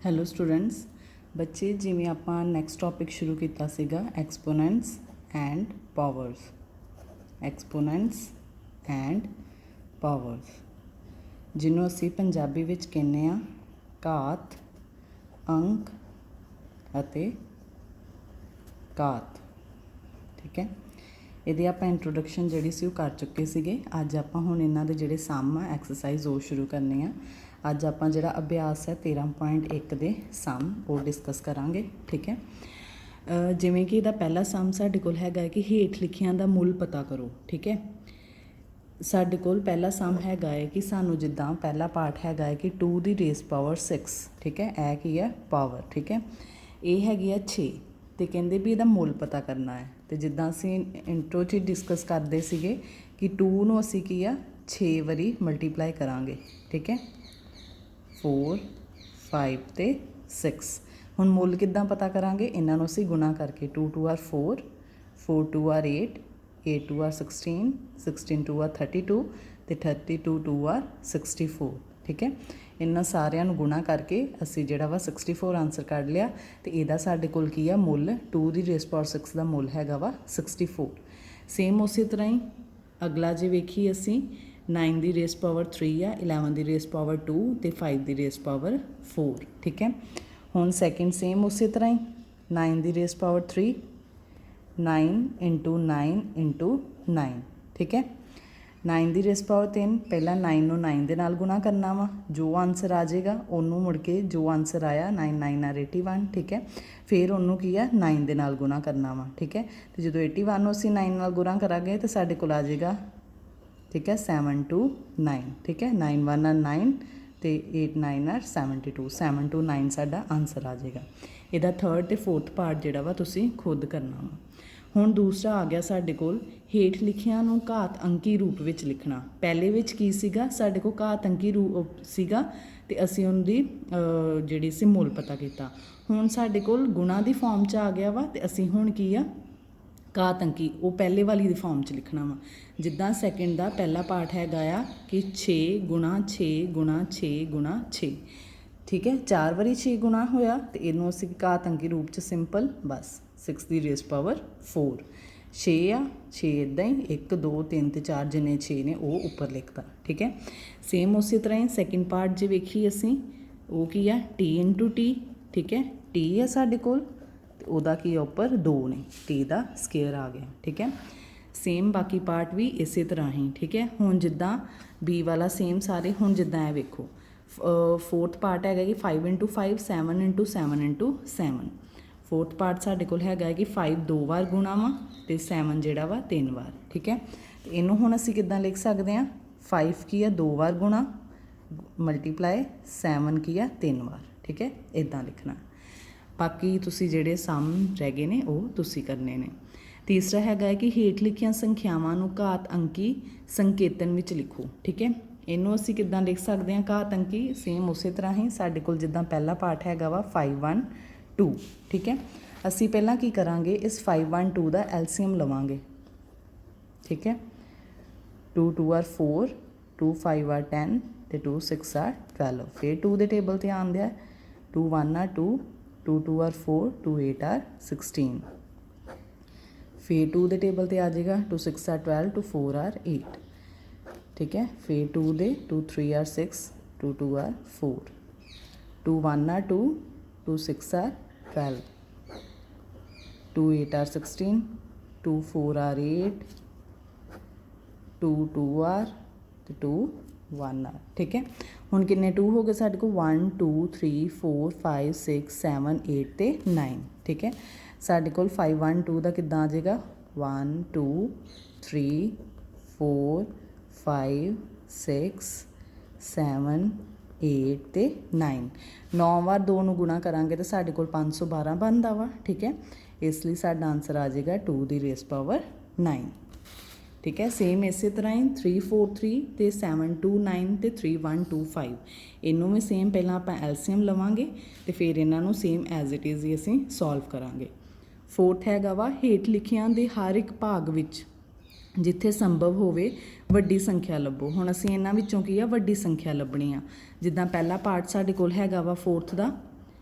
Hello students. ਬੱਚੇ ਜਿਵੇਂ ਆਪਾਂ ਨੈਕਸਟ ਟੌਪਿਕ ਸ਼ੁਰੂ ਕੀਤਾ ਸੀਗਾ ਐਕਸਪੋਨੈਂਟਸ ਐਂਡ ਪਾਵਰਸ। ਐਕਸਪੋਨੈਂਟਸ ਐਂਡ ਪਾਵਰਸ ਜਿਹਨੂੰ ਅਸੀਂ ਪੰਜਾਬੀ ਵਿੱਚ ਕਹਿੰਦੇ ਆ ਘਾਤ, ਅੰਕ ਅਤੇ ਘਾਤ। ਠੀਕ ਹੈ, ਇਹਦੀ ਆਪਾਂ ਇੰਟਰੋਡਕਸ਼ਨ ਜਿਹੜੀ ਸੀ ਉਹ ਕਰ ਚੁੱਕੇ ਸੀਗੇ। ਅੱਜ ਆਪਾਂ ਹੁਣ ਇਹਨਾਂ ਦੇ ਜਿਹੜੇ ਸਮ ਆ ਐਕਸਰਸਾਈਜ਼ ਉਹ ਸ਼ੁਰੂ ਕਰਨੇ ਆ। ਅੱਜ ਆਪਾਂ ਜਿਹੜਾ ਅਭਿਆਸ ਹੈ 13.1 ਦੇ ਸਮ ਉਹ ਡਿਸਕਸ ਕਰਾਂਗੇ। ਠੀਕ ਹੈ, ਜਿਵੇਂ ਕਿ ਇਹਦਾ ਪਹਿਲਾ ਸਮ ਸਾਡੇ ਕੋਲ ਹੈਗਾ ਕਿ ਹੇਠ ਲਿਖਿਆਂ ਦਾ ਮੁੱਲ ਪਤਾ ਕਰੋ। ਠੀਕ ਹੈ, ਸਾਡੇ ਕੋਲ ਪਹਿਲਾ ਸਮ ਹੈਗਾ ਹੈ ਕਿ ਸਾਨੂੰ ਜਿੱਦਾਂ ਪਹਿਲਾ ਪਾਰਟ ਹੈਗਾ ਹੈ ਕਿ 2 ਦੀ ਰੇਜ਼ ਪਾਵਰ 6। ਠੀਕ ਹੈ, ਇਹ ਕੀ ਹੈ ਪਾਵਰ। ਠੀਕ ਹੈ, ਇਹ ਹੈਗੀ ਆ 6 ਅਤੇ ਕਹਿੰਦੇ ਵੀ ਇਹਦਾ ਮੁੱਲ ਪਤਾ ਕਰਨਾ ਹੈ। ਅਤੇ ਜਿੱਦਾਂ ਅਸੀਂ ਇੰਟਰੋ 'ਚ ਡਿਸਕਸ ਕਰਦੇ ਸੀਗੇ ਕਿ 2 ਨੂੰ ਅਸੀਂ ਕੀ ਆ 6 ਵਾਰੀ ਮਲਟੀਪਲਾਈ ਕਰਾਂਗੇ। ਠੀਕ ਹੈ, 4 5 ਅਤੇ 6। ਹੁਣ ਮੁੱਲ ਕਿੱਦਾਂ ਪਤਾ ਕਰਾਂਗੇ? ਇਹਨਾਂ ਨੂੰ ਅਸੀਂ ਗੁਣਾ ਕਰਕੇ 2 2 ਆਰ 4, 4 2 ਆਰ 8, 8 2 ਆਰ 16, 16 2 ਆਰ 32 ਅਤੇ 32 2 ਆਰ 64। ਠੀਕ ਹੈ, ਇਹਨਾਂ ਸਾਰਿਆਂ ਨੂੰ ਗੁਣਾ ਕਰਕੇ ਅਸੀਂ ਜਿਹੜਾ ਵਾ 64 ਆਨਸਰ ਕੱਢ ਲਿਆ। ਅਤੇ ਇਹਦਾ ਸਾਡੇ ਕੋਲ ਕੀ ਆ ਮੁੱਲ 2 ਦੀ ਰੇਜ਼ ਪਾਵਰ 6 ਦਾ ਮੁੱਲ ਹੈਗਾ ਵਾ 64। ਸੇਮ ਉਸੇ ਤਰ੍ਹਾਂ ਹੀ ਅਗਲਾ ਜੇ ਵੇਖੀਏ ਅਸੀਂ 9 ਦੀ ਰੇਜ਼ ਪਾਵਰ 3 ਆ, 11 ਦੀ ਰੇਜ਼ ਪਾਵਰ 2 ਅਤੇ 5 ਦੀ ਰੇਜ਼ ਪਾਵਰ 4। ਠੀਕ ਹੈ, ਹੁਣ ਸੈਕਿੰਡ ਸੇਮ ਉਸੇ ਤਰ੍ਹਾਂ ਹੀ 9 ਦੀ ਰੇਜ਼ ਪਾਵਰ 3, 9 ਇੰਟੂ 9 ਇੰਟੂ 9। ਠੀਕ ਹੈ, 9 ਦੀ ਰੇਜ਼ ਪਾਵਰ 3, ਪਹਿਲਾਂ 9 ਨੂੰ 9 ਦੇ ਨਾਲ ਗੁਣਾ ਕਰਨਾ ਵਾ, ਜੋ ਆਨਸਰ ਆ ਜਾਏਗਾ ਉਹਨੂੰ ਮੁੜ ਕੇ ਜੋ ਆਨਸਰ ਆਇਆ 9 9 ਆਰ 81। ਠੀਕ ਹੈ, ਫਿਰ ਉਹਨੂੰ ਕੀ ਆ 9 ਦੇ ਨਾਲ ਗੁਣਾ ਕਰਨਾ ਵਾ। ਠੀਕ ਹੈ, ਅਤੇ ਜਦੋਂ 81 ਨੂੰ ਅਸੀਂ 9 ਨਾਲ ਗੁਣਾ ਕਰਾਂਗੇ ਤਾਂ ਸਾਡੇ ਕੋਲ ਆ ਜਾਏਗਾ। ਠੀਕ ਹੈ, 7 2 9। ਠੀਕ ਹੈ, 9 1 ਆਰ 9 ਅਤੇ 8 9 ਆਰ 72, 7 2 9 ਸਾਡਾ ਆਨਸਰ ਆ ਜਾਏਗਾ। ਇਹਦਾ ਥਰਡ ਅਤੇ ਫੋਰਥ ਪਾਰਟ ਜਿਹੜਾ ਵਾ ਤੁਸੀਂ ਖੁਦ ਕਰਨਾ ਵਾ। ਹੁਣ ਦੂਸਰਾ ਆ ਗਿਆ ਸਾਡੇ ਕੋਲ ਹੇਠ ਲਿਖਿਆਂ ਨੂੰ ਘਾਤ ਅੰਕੀ ਰੂਪ ਵਿੱਚ ਲਿਖਣਾ। ਪਹਿਲੇ ਵਿੱਚ ਕੀ ਸੀਗਾ? ਸਾਡੇ ਕੋਲ ਘਾਤ ਅੰਕੀ ਰੂਪ ਸੀਗਾ ਅਤੇ ਅਸੀਂ ਉਹਦੀ ਜਿਹੜੀ ਸੀ ਮੁੱਲ ਪਤਾ ਕੀਤਾ। ਹੁਣ ਸਾਡੇ ਕੋਲ ਗੁਣਾ ਦੀ ਫਾਰਮ 'ਚ ਆ ਗਿਆ ਵਾ ਅਤੇ ਅਸੀਂ ਹੁਣ ਕੀ ਆ ਘਾਤ ਅੰਕੀ ਉਹ ਪਹਿਲੇ ਵਾਲੀ ਦੀ ਫਾਰਮ 'ਚ ਲਿਖਣਾ ਵਾ। ਜਿੱਦਾਂ ਸੈਕਿੰਡ ਦਾ ਪਹਿਲਾ ਪਾਰਟ ਹੈਗਾ ਆ ਕਿ 6 ਗੁਣਾ 6 ਗੁਣਾ 6 ਗੁਣਾ 6। ਠੀਕ ਹੈ, 4 ਵਾਰੀ 6 ਗੁਣਾ ਹੋਇਆ ਅਤੇ ਇਹਨੂੰ ਅਸੀਂ ਘਾਤ ਅੰਕੀ ਰੂਪ 'ਚ ਸਿੰਪਲ ਬਸ 6 ਦੀ ਰੇਜ਼ ਪਾਵਰ 4। 6 ਆ 6 ਇੱਦਾਂ ਹੀ 1 2 3 ਅਤੇ 4 ਜਿੰਨੇ 6 ਨੇ ਉਹ ਉੱਪਰ ਲਿਖਤਾ। ਠੀਕ ਹੈ, ਸੇਮ ਉਸੇ ਤਰ੍ਹਾਂ ਹੀ ਸੈਕਿੰਡ ਪਾਰਟ ਜੇ ਵੇਖੀਏ ਅਸੀਂ ਉਹ ਕੀ ਆ ਟੀ ਇੰਟੂ ਟੀ। ਠੀਕ ਹੈ, ਟੀ ਆ ਸਾਡੇ ਕੋਲ ਅਤੇ ਉਹਦਾ ਕੀ ਆ ਉੱਪਰ 2 ਨੇ, ਟੀ ਦਾ ਸਕੇਅਰ ਆ ਗਿਆ। ਠੀਕ ਹੈ, ਸੇਮ ਬਾਕੀ ਪਾਰਟ ਵੀ ਇਸੇ ਤਰ੍ਹਾਂ ਹੀ। ਠੀਕ ਹੈ, ਹੁਣ ਜਿੱਦਾਂ ਬੀ ਵਾਲਾ ਸੇਮ ਸਾਰੇ ਹੁਣ ਜਿੱਦਾਂ ਇਹ ਵੇਖੋ ਫੋਰਥ ਪਾਰਟ ਹੈਗਾ ਕਿ 5 into 5 7 into 7 into 7। Fourth part ਸਾਡੇ ਕੋਲ ਹੈਗਾ ਕਿ 5 2 ਵਾਰ ਗੁਣਾ ਵਾ ਅਤੇ 7 ਜਿਹੜਾ ਵਾ 3 ਵਾਰ। ਠੀਕ ਹੈ, ਅਤੇ ਇਹਨੂੰ ਹੁਣ ਅਸੀਂ ਕਿੱਦਾਂ ਲਿਖ ਸਕਦੇ ਹਾਂ? 5 ਕੀ ਆ 2 ਵਾਰ ਗੁਣਾ ਮਲਟੀਪਲਾਈ 7 ਕੀ ਆ 3 ਵਾਰ। ਠੀਕ ਹੈ, ਇੱਦਾਂ ਲਿਖਣਾ। ਬਾਕੀ ਤੁਸੀਂ ਜਿਹੜੇ ਸਮ ਰਹਿ ਗਏ ਨੇ ਉਹ ਤੁਸੀਂ ਕਰਨੇ ਨੇ। ਤੀਸਰਾ ਹੈਗਾ ਹੈ ਕਿ ਹੇਠ ਲਿਖੀਆਂ ਸੰਖਿਆਵਾਂ ਨੂੰ ਘਾਤ ਅੰਕੀ ਸੰਕੇਤਨ ਵਿੱਚ ਲਿਖੋ। ਠੀਕ ਹੈ, ਇਹਨੂੰ ਅਸੀਂ ਕਿੱਦਾਂ ਲਿਖ ਸਕਦੇ ਹਾਂ ਘਾਤ ਅੰਕੀ? ਸੇਮ ਉਸੇ ਤਰ੍ਹਾਂ ਹੀ ਸਾਡੇ ਕੋਲ ਜਿੱਦਾਂ ਪਹਿਲਾ ਪਾਰਟ ਹੈਗਾ ਵਾ 5 1 2। ਠੀਕ ਹੈ, ਅਸੀਂ ਪਹਿਲਾਂ ਕੀ ਕਰਾਂਗੇ ਇਸ 5 1 2 ਦਾ ਐਲਸੀਅਮ ਲਵਾਂਗੇ। ਠੀਕ ਹੈ, 2 2 ਆਰ 4, 2 5 ਆਰ 10 ਅਤੇ 2 6 ਆਰ 12। ਫਿਰ 2 ਦੇ ਟੇਬਲ 'ਤੇ ਆਉਂਦੇ ਆ 2 1 ਆਰ 2, 2 2 ਆਰ 4, 2 8 ਆਰ 16। ਫਿਰ 2 ਦੇ ਟੇਬਲ 'ਤੇ ਆ ਜਾਏਗਾ 2 6 ਆਰ 12, 2 4 ਆਰ 8। ਠੀਕ ਹੈ, ਫਿਰ 2 ਦੇ 2 3 are 6, 2 2 are 4, 2 1 are 2, 2 6 are 12, 2 8 are 16, 2 4 are 8, 2 2 are ਅਤੇ 2 1 ਆਰ। ਠੀਕ ਹੈ, ਹੁਣ ਕਿੰਨੇ 2 ਹੋ ਗਏ ਸਾਡੇ ਕੋਲ? 1 2 3 4 5 6 7 8 ਅਤੇ 9। ਠੀਕ ਹੈ, ਸਾਡੇ ਕੋਲ 5 1 2 ਦਾ ਕਿੱਦਾਂ ਆ ਜਾਏਗਾ? 1 2 3 4 5 6 7 8 ਅਤੇ 9। 9 ਵਾਰ 2 ਨੂੰ ਗੁਣਾ ਕਰਾਂਗੇ ਤਾਂ ਸਾਡੇ ਕੋਲ 512 ਬਣਦਾ ਵਾ। ਠੀਕ ਹੈ, ਇਸ ਲਈ ਸਾਡਾ ਆਨਸਰ ਆ ਜਾਏਗਾ 2 ਦੀ ਰੇਜ਼ ਪਾਵਰ 9। ਠੀਕ ਹੈ, ਸੇਮ ਇਸੇ ਤਰ੍ਹਾਂ ਹੀ 3 4 3 ਅਤੇ 7 2 9 ਅਤੇ 3 1 2 5। ਇਹਨੂੰ ਵੀ ਸੇਮ ਪਹਿਲਾਂ ਆਪਾਂ ਐਲਸੀਅਮ ਲਵਾਂਗੇ ਅਤੇ ਫਿਰ ਇਹਨਾਂ ਨੂੰ ਸੇਮ ਐਜ਼ ਇਟ ਇਜ਼ ਹੀ ਅਸੀਂ ਸੋਲਵ ਕਰਾਂਗੇ। ਫੋਰਥ ਹੈਗਾ ਵਾ ਹੇਠ ਲਿਖਿਆਂ ਦੇ ਹਰ ਇੱਕ ਭਾਗ ਵਿੱਚ ਜਿੱਥੇ ਸੰਭਵ ਹੋਵੇ ਵੱਡੀ ਸੰਖਿਆ ਲੱਭੋ। ਹੁਣ ਅਸੀਂ ਇਹਨਾਂ ਵਿੱਚੋਂ ਕੀ ਆ ਵੱਡੀ ਸੰਖਿਆ ਲੱਭਣੀ ਆ। ਜਿੱਦਾਂ ਪਹਿਲਾ ਪਾਰਟ ਸਾਡੇ ਕੋਲ ਹੈਗਾ ਵਾ ਫੋਰਥ ਦਾ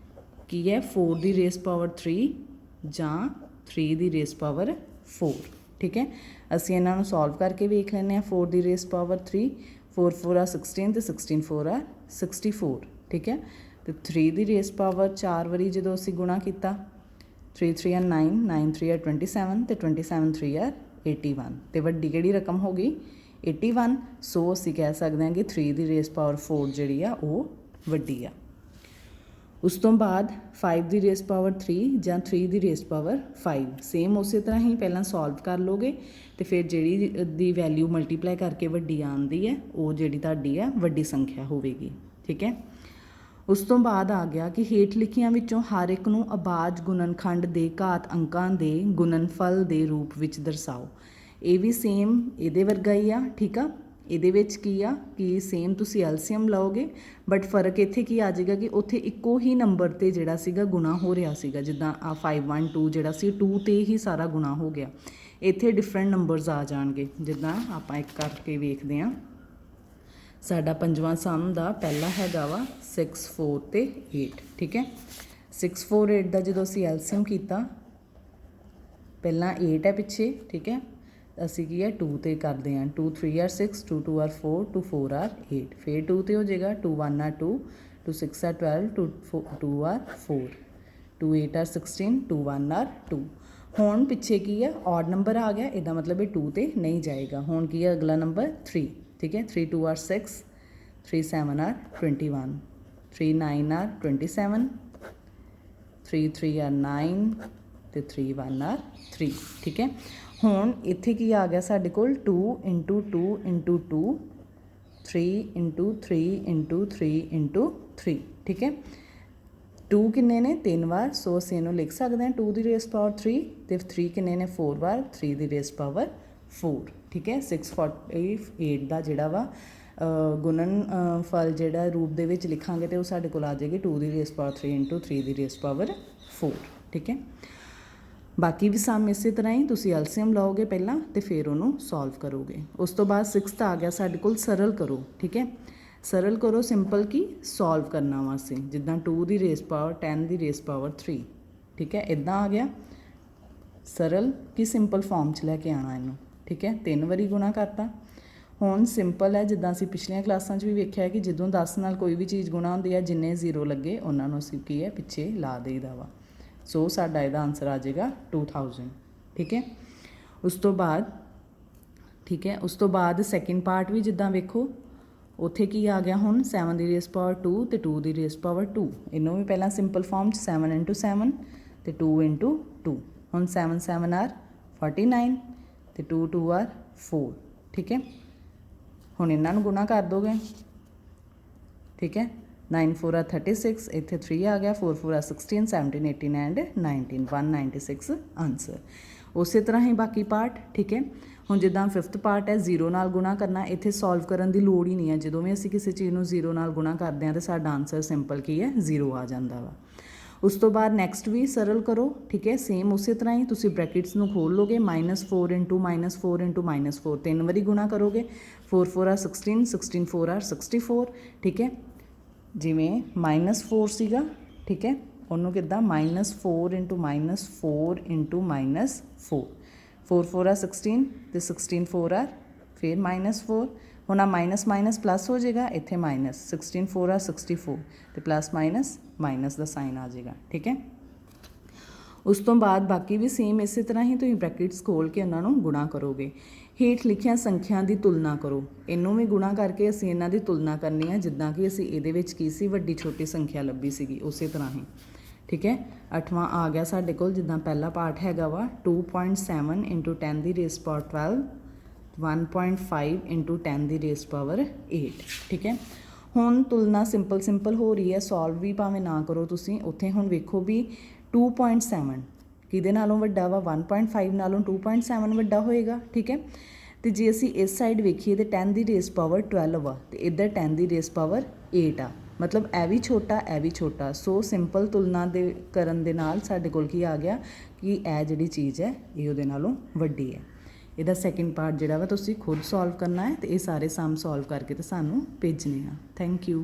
ਕੀ ਹੈ 4 ਦੀ ਰੇਸ ਪਾਵਰ 3 ਜਾਂ 3 ਦੀ ਰੇਸ ਪਾਵਰ 4। ਠੀਕ ਹੈ, ਅਸੀਂ ਇਹਨਾਂ ਨੂੰ ਸੋਲਵ ਕਰਕੇ ਵੇਖ ਲੈਂਦੇ ਹਾਂ। 4 ਦੀ ਰੇਸ ਪਾਵਰ 3, 4 4 ਆ 16 ਤੇ 16 4 ਆ 64। ਠੀਕ ਹੈ, ਤੇ 3 ਦੀ ਰੇਸ ਪਾਵਰ 4 ਵਾਰੀ ਜਦੋਂ ਅਸੀਂ ਗੁਣਾ ਕੀਤਾ, 3 3 ਆ 9, 9 3 ਆ 27 ਤੇ 27 3 ਆ 81। ਤੇ ਵੱਡੀ ਕਿਹੜੀ ਰਕਮ ਹੋ ਗਈ 81। ਸੋ ਅਸੀਂ ਕਹਿ ਸਕਦੇ ਹਾਂ ਕਿ 3 ਦੀ ਰੇਸ ਪਾਵਰ 4 ਜਿਹੜੀ ਆ ਉਹ ਵੱਡੀ ਆ। ਉਸ ਤੋਂ ਬਾਅਦ 5 ਦੀ ਰੇਸ ਪਾਵਰ 3 ਜਾਂ 3 ਦੀ ਰੇਸ ਪਾਵਰ 5, ਸੇਮ ਉਸੇ ਤਰ੍ਹਾਂ ਹੀ ਪਹਿਲਾਂ ਸੋਲਵ ਕਰ ਲੋਗੇ ਤੇ ਫਿਰ ਜਿਹੜੀ ਦੀ ਵੈਲਿਊ ਮਲਟੀਪਲਾਈ ਕਰਕੇ ਵੱਡੀ ਆਉਂਦੀ ਹੈ ਉਹ ਜਿਹੜੀ ਤੁਹਾਡੀ ਆ ਵੱਡੀ ਸੰਖਿਆ ਹੋਵੇਗੀ। ਠੀਕ ਹੈ, ਉਸ ਤੋਂ ਬਾਅਦ ਆ ਗਿਆ ਕਿ ਹੇਠ ਲਿਖੀਆਂ ਵਿੱਚੋਂ ਹਰ ਇੱਕ ਨੂੰ ਅਬਾਜ ਗੁਣਨਖੰਡ ਦੇ ਘਾਤ ਅੰਕਾਂ ਦੇ ਗੁਣਨਫਲ ਦੇ ਰੂਪ ਵਿੱਚ ਦਰਸਾਓ। ਇਹ ਵੀ ਸੇਮ ਇਹਦੇ ਵਰਗਾ ਹੀ ਆ। ਠੀਕ ਆ, ਇਹਦੇ ਵਿੱਚ ਕੀ ਆ ਕਿ ਸੇਮ ਤੁਸੀਂ ਐਲਸੀਅਮ ਲਓਗੇ, ਬਟ ਫਰਕ ਇੱਥੇ ਕੀ ਆ ਜਾਏਗਾ ਕਿ ਉੱਥੇ ਇੱਕੋ ਹੀ ਨੰਬਰ 'ਤੇ ਜਿਹੜਾ ਸੀਗਾ ਗੁਣਾ ਹੋ ਰਿਹਾ ਸੀਗਾ। ਜਿੱਦਾਂ ਆ 5 1 2 ਜਿਹੜਾ ਸੀ 2 'ਤੇ ਹੀ ਸਾਰਾ ਗੁਣਾ ਹੋ ਗਿਆ। ਇੱਥੇ ਡਿਫਰੈਂਟ ਨੰਬਰਸ ਆ ਜਾਣਗੇ। ਜਿੱਦਾਂ ਆਪਾਂ ਇੱਕ ਕਰਕੇ ਵੇਖਦੇ ਹਾਂ। ਸਾਡਾ ਪੰਜਵਾਂ ਸਮ ਦਾ ਪਹਿਲਾ ਹੈਗਾ ਵਾ 6 4 ਤੇ 8। ਠੀਕ ਹੈ, 6 4 8 ਦਾ ਜਦੋਂ ਅਸੀਂ ਐਲਸੀਅਮ ਕੀਤਾ, ਪਹਿਲਾਂ 8 ਹੈ ਪਿੱਛੇ। ਠੀਕ ਹੈ, ਅਸੀਂ ਕੀ ਹੈ 2 ਤੇ ਕਰਦੇ ਹਾਂ। 2 3 ਆਰ 6, 2 2 ਆਰ 4, 2 4 ਆਰ 8। ਫਿਰ 2 ਤੇ ਹੋ ਜਾਏਗਾ। 2 1 are 2, 2 6 are 12, 2 are 4, 2 8 are 16, 2 1 are 2। ਹੁਣ ਪਿੱਛੇ ਕੀ ਹੈ ਔਡ ਨੰਬਰ ਆ ਗਿਆ, ਇਹਦਾ ਮਤਲਬ ਇਹ 2 ਤੇ ਨਹੀਂ ਜਾਏਗਾ। ਹੁਣ ਕੀ ਹੈ ਅਗਲਾ ਨੰਬਰ 3। ਠੀਕ ਹੈ, 3 2 ਆਰ 6, 3 7 ਆਰ 21, 3 9 ਆਰ 27, 3 3 ਆਰ 9 ਤੇ 3 1 ਆਰ 3। ਠੀਕ ਹੈ, ਹੁਣ ਇੱਥੇ ਕੀ ਆ ਗਿਆ ਸਾਡੇ ਕੋਲ 2 × 2 × 2, 3 × 3 × 3 × 3। ਠੀਕ ਹੈ, 2 ਕਿੰਨੇ ਨੇ 3 ਵਾਰ, ਸੋ ਅਸੀਂ ਇਹਨੂੰ ਲਿਖ ਸਕਦੇ ਹਾਂ 2 ਦੀ ਰੇਸ ਪਾਵਰ 3 ਤੇ 3 ਕਿੰਨੇ ਨੇ 4 ਵਾਰ, 3 ਦੀ ਰੇਸ ਪਾਵਰ 4। ਠੀਕ ਹੈ, 648 ਦਾ ਜਿਹੜਾ ਵਾ ਗੁਣਨ ਫਲ ਜਿਹੜਾ ਰੂਪ ਦੇ ਵਿੱਚ ਲਿਖਾਂਗੇ ਤੇ ਉਹ ਸਾਡੇ ਕੋਲ ਆ ਜਾਏਗੀ 2 ਦੀ ਰੇਸ ਪਾਵਰ 3 × 3 ਦੀ ਰੇਸ ਪਾਵਰ 4। ਠੀਕ ਹੈ, ਬਾਕੀ ਵੀ ਸਮ ਇਸੇ ਤਰ੍ਹਾਂ ਹੀ ਤੁਸੀਂ ਐਲਸੀਅਮ ਲਓਗੇ ਪਹਿਲਾਂ ਤੇ ਫਿਰ ਉਹਨੂੰ ਸੋਲਵ ਕਰੋਗੇ। ਉਸ ਤੋਂ ਬਾਅਦ 6th ਆ ਗਿਆ ਸਾਡੇ ਕੋਲ ਸਰਲ ਕਰੋ। ਠੀਕ ਹੈ, ਸਰਲ ਕਰੋ ਸਿੰਪਲ ਕੀ ਸੋਲਵ ਕਰਨਾ ਵਾ ਅਸੀਂ। ਜਿੱਦਾਂ 2 ਦੀ ਰੇਸ ਪਾਵਰ 10 ਦੀ ਰੇਸ ਪਾਵਰ 3। ਠੀਕ ਹੈ, ਇੱਦਾਂ ਆ ਗਿਆ ਸਰਲ ਕੀ ਸਿੰਪਲ ਫਾਰਮ 'ਚ ਲੈ ਕੇ ਆਉਣਾ ਇਹਨੂੰ। ਠੀਕ ਹੈ, 3 ਵਾਰੀ ਗੁਣਾ ਕਰਤਾ। ਹੁਣ ਸਿੰਪਲ ਹੈ, ਜਿੱਦਾਂ ਅਸੀਂ ਪਿਛਲੀਆਂ ਕਲਾਸਾਂ 'ਚ ਵੀ ਵੇਖਿਆ ਕਿ ਜਦੋਂ 10 ਨਾਲ ਕੋਈ ਵੀ ਚੀਜ਼ ਗੁਣਾ ਹੁੰਦੀ ਹੈ, ਜਿੰਨੇ 0 ਲੱਗੇ ਉਹਨਾਂ ਨੂੰ ਅਸੀਂ ਕੀ ਹੈ ਪਿੱਛੇ ਲਾ ਦੇਈਦਾ ਵਾ। ਸੋ ਸਾਡਾ ਇਹਦਾ ਆਨਸਰ ਆ ਜਾਏਗਾ 2000। ਠੀਕ ਹੈ, ਉਸ ਤੋਂ ਬਾਅਦ ਠੀਕ ਹੈ, ਉਸ ਤੋਂ ਬਾਅਦ ਸੈਕਿੰਡ ਪਾਰਟ ਵੀ ਜਿੱਦਾਂ ਵੇਖੋ ਉੱਥੇ ਕੀ ਆ ਗਿਆ ਹੁਣ 7 ਦੀ ਰੇਸ ਪਾਵਰ 2 ਤੇ 2 ਦੀ ਰੇਸ ਪਾਵਰ 2। ਇਹਨੂੰ ਵੀ ਪਹਿਲਾਂ ਸਿੰਪਲ ਫਾਰਮ 'ਚ 7 × 7 ਤੇ 2 × 2। ਹੁਣ 7 7 ਆਰ 49 ਤੇ 2 2 ਆਰ 4। ਠੀਕ ਹੈ, ਹੁਣ ਇਹਨਾਂ ਨੂੰ ਗੁਣਾ ਕਰ ਦੋਗੇ। ਠੀਕ ਹੈ, 9 4 ਆ 36, ਇੱਥੇ 3 ਆ ਗਿਆ, 4 4 ਆ 16, 17 18 ਐਂਡ 19, 196 ਆਨਸਰ। ਉਸੇ ਤਰ੍ਹਾਂ ਹੀ ਬਾਕੀ ਪਾਰਟ। ਠੀਕ ਹੈ, ਹੁਣ ਜਿੱਦਾਂ 5th ਪਾਰਟ ਹੈ 0 ਨਾਲ ਗੁਣਾ ਕਰਨਾ, ਇੱਥੇ ਸੋਲਵ ਕਰਨ ਦੀ ਲੋੜ ਹੀ ਨਹੀਂ ਹੈ। ਜਦੋਂ ਵੀ ਅਸੀਂ ਕਿਸੇ ਚੀਜ਼ ਨੂੰ 0 ਨਾਲ ਗੁਣਾ ਕਰਦੇ ਹਾਂ ਤਾਂ ਸਾਡਾ ਆਨਸਰ ਸਿੰਪਲ ਕੀ ਹੈ 0 ਆ ਜਾਂਦਾ ਵਾ। ਉਸ ਤੋਂ ਬਾਅਦ ਨੈਕਸਟ ਵੀ ਸਰਲ ਕਰੋ। ਠੀਕ ਹੈ, ਸੇਮ ਉਸੇ ਤਰ੍ਹਾਂ ਹੀ ਤੁਸੀਂ ਬ੍ਰੈਕਟਸ ਨੂੰ ਖੋਲ ਲੋਗੇ। -4 × -4 × -4 3 ਵਾਰੀ ਗੁਣਾ ਕਰੋਗੇ। 4 4 ਆ 16, 16 4 ਆ 64। ਠੀਕ ਹੈ, ਜਿਵੇਂ -4 ਸੀਗਾ। ਠੀਕ ਹੈ, ਉਹਨੂੰ ਕਿੱਦਾਂ -4 × -4 × -4 4 4 ਆ 16 ਤੇ 16 4 ਆ ਫਿਰ -4। ਹੁਣ ਆ ਮਾਈਨਸ ਮਾਈਨਸ ਪਲੱਸ ਹੋ ਜਾਏਗਾ, ਇੱਥੇ ਮਾਈਨਸ 16 4 ਆ 64 ਤੇ ਪਲੱਸ ਮਾਈਨਸ ਦਾ ਸਾਈਨ ਆ ਜਾਏਗਾ। ਠੀਕ ਹੈ, ਉਸ ਤੋਂ ਬਾਅਦ ਬਾਕੀ ਵੀ ਸੇਮ ਇਸੇ ਤਰ੍ਹਾਂ ਹੀ ਤੁਸੀਂ ਬ੍ਰੈਕਟਸ ਖੋਲ ਕੇ ਉਹਨਾਂ ਨੂੰ ਗੁਣਾ ਕਰੋਗੇ। ਹੇਠ ਲਿਖੀਆਂ ਸੰਖਿਆ ਦੀ ਤੁਲਨਾ ਕਰੋ। ਇਹਨੂੰ ਵੀ ਗੁਣਾ ਕਰਕੇ ਅਸੀਂ ਇਹਨਾਂ ਦੀ ਤੁਲਨਾ ਕਰਨੀ ਹੈ, ਜਿੱਦਾਂ ਕਿ ਅਸੀਂ ਇਹਦੇ ਵਿੱਚ ਕੀ ਸੀ ਵੱਡੀ ਛੋਟੀ ਸੰਖਿਆ ਲੱਭੀ ਸੀਗੀ ਉਸੇ ਤਰ੍ਹਾਂ ਹੀ। ਠੀਕ ਹੈ, 8ਵਾਂ ਆ ਗਿਆ ਸਾਡੇ ਕੋਲ। ਜਿੱਦਾਂ ਪਹਿਲਾ ਪਾਰਟ ਹੈਗਾ ਵਾ 2.7 × 10 ਦੀ ਰੇਸ ਪਾਵਰ 12, 1.5 × 10 ਦੀ ਰੇਸ ਪਾਵਰ 8। ਠੀਕ ਹੈ, ਹੁਣ ਤੁਲਨਾ ਸਿੰਪਲ ਹੋ ਰਹੀ ਹੈ, ਸੋਲਵ ਵੀ ਭਾਵੇਂ ਨਾ ਕਰੋ ਤੁਸੀਂ। ਉੱਥੇ ਹੁਣ ਵੇਖੋ ਵੀ 2.7 ਕਿਹਦੇ ਨਾਲੋਂ ਵੱਡਾ ਵਾ, 1.5 ਨਾਲੋਂ 2.7 ਵੱਡਾ ਹੋਏਗਾ। ਠੀਕ ਹੈ, ਤੇ ਜੇ ਅਸੀਂ ਇਸ ਸਾਈਡ ਵੇਖੀਏ ਤੇ 10 ਦੀ ਰੇਸ ਪਾਵਰ 12 ਆ ਤੇ ਇੱਧਰ 10 ਦੀ ਰੇਸ ਪਾਵਰ 8 ਆ। ਮਤਲਬ ਇਹ ਵੀ ਛੋਟਾ ਇਹ ਵੀ ਛੋਟਾ। ਸੋ ਸਿੰਪਲ ਤੁਲਨਾ ਦੇ ਕਰਨ ਦੇ ਨਾਲ ਸਾਡੇ ਕੋਲ ਕੀ ਆ ਗਿਆ ਕਿ ਇਹ ਜਿਹੜੀ ਚੀਜ਼ ਹੈ ਇਹ ਉਹਦੇ ਨਾਲੋਂ ਵੱਡੀ ਹੈ। ਇਹਦਾ ਸੈਕਿੰਡ ਪਾਰਟ ਜਿਹੜਾ ਵਾ ਤੁਸੀਂ ਖੁਦ ਸੋਲਵ ਕਰਨਾ ਹੈ ਤੇ ਇਹ ਸਾਰੇ ਸਮ ਸੋਲਵ ਕਰਕੇ ਤੇ ਸਾਨੂੰ ਭੇਜਣੇ ਆ। Thank you.